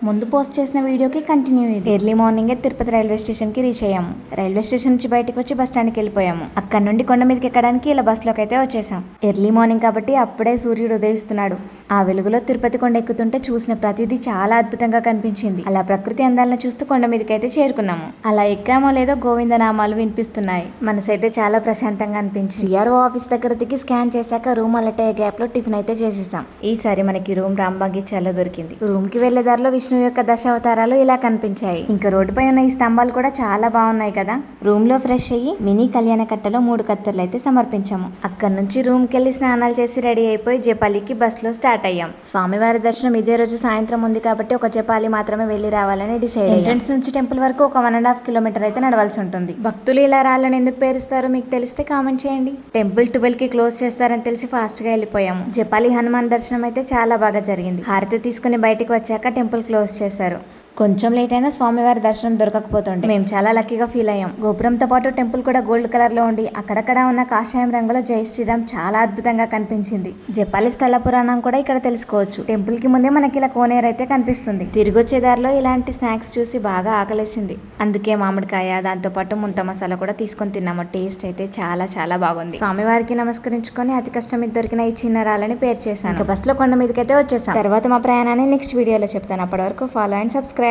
ముందు పోస్ట్ చేసిన వీడియోకి కంటిన్యూ ఇది. ఎర్లీ మార్నింగే తిరుపతి రైల్వే స్టేషన్ కి రీచ్ అయ్యాము. రైల్వే స్టేషన్ నుంచి బయటకు వచ్చి బస్ స్టాండ్కి వెళ్ళిపోయాము. అక్కడ నుండి కొండ మీదకి ఎక్కడానికి ఇలా బస్సులోకి అయితే వచ్చేసాం. ఎర్లీ మార్నింగ్ కాబట్టి అప్పుడే సూర్యుడు ఉదయిస్తున్నాడు. ఆ వెలుగులో తిరుపతి కొండ ఎక్కుతుంటే చూసిన ప్రతిదీ చాలా అద్భుతంగా కనిపించింది. అలా ప్రకృతి అందాలను చూస్తూ కొండ మీదకి అయితే చేరుకున్నాము. అలా ఎక్కామో లేదో గోవింద నామాలు వినిపిస్తున్నాయి. మనసైతే చాలా ప్రశాంతంగా అనిపించింది. సిఆర్ఓ ఆఫీస్ దగ్గర దిగి స్కాన్ చేశాక రూమ్ అలర్ట్ అయ్యే గ్యాప్ లో టిఫిన్ అయితే చేసేసాం. ఈసారి మనకి రూమ్ రాంబాగిచ్చాలో దొరికింది. రూమ్ కి వెళ్లే దారిలో విష్ణువు యొక్క దశావతారాలు ఇలా కనిపించాయి. ఇంకా రోడ్డుపై ఉన్న ఈ స్తంభాలు కూడా చాలా బాగున్నాయి కదా. రూమ్ లో ఫ్రెష్ అయ్యి మినీ కళ్యాణ కట్టలో 3 కత్తెర్లు అయితే సమర్పించాము. అక్కడ నుంచి రూమ్ కి వెళ్లి స్నానాలు చేసి రెడీ అయిపోయి జపాలికి బస్ లో స్టార్ట్ అయ్యాం. స్వామివారి దర్శనం ఇదే రోజు సాయంత్రం ఉంది కాబట్టి ఒక జపాలి మాత్రమే వెళ్లి రావాలని డిసైడ్. ఎంట్రన్స్ నుంచి టెంపుల్ వరకు ఒక 1.5 కిలోమీటర్ అయితే నడవాల్సి ఉంటుంది. భక్తులు ఇలా రాళ్ళని ఎందుకు పేరుస్తారో మీకు తెలిస్తే కామెంట్ చేయండి. టెంపుల్ 12 కి క్లోజ్ చేస్తారని తెలిసి ఫాస్ట్ గా వెళ్ళిపోయాము. జపాలి హనుమాన్ దర్శనం అయితే చాలా బాగా జరిగింది. హారతి తీసుకుని బయటకు వచ్చాక టెంపుల్ క్లోజ్ చేశారు. కొంచెం లేట్ అయినా స్వామివారి దర్శనం దొరకకపోతుండే మేము చాలా లక్కీగా ఫీల్ అయ్యాం. గోపురంతో పాటు టెంపుల్ కూడా గోల్డ్ కలర్ లో ఉండి అక్కడక్కడ ఉన్న కాషాయం రంగులో జై శ్రీరామ్ చాలా అద్భుతంగా కనిపించింది. జపాలి స్థల పురాణం కూడా ఇక్కడ తెలుసుకోవచ్చు. టెంపుల్ కి ముందే మనకి ఇలా కోనేరు అయితే కనిపిస్తుంది. తిరిగి వచ్చే దారిలో ఇలాంటి స్నాక్స్ చూసి బాగా ఆకలేసింది. అందుకే మామిడికాయ దాంతో పాటు ముంత మసాలా కూడా తీసుకొని తిన్నాము. టేస్ట్ అయితే చాలా చాలా బాగుంది. స్వామివారికి నమస్కరించుకొని అతి కష్టం మీద దొరికిన ఈ చిన్న రాళ్ళని పేరు చేశాను. బస్ లో కొండ మీదకైతే వచ్చేసాం. తర్వాత మా ప్రయాణాన్ని నెక్స్ట్ వీడియోలో చెప్తాను. అప్పటి వరకు ఫాలో అండ్ సబ్స్క్రైబ్.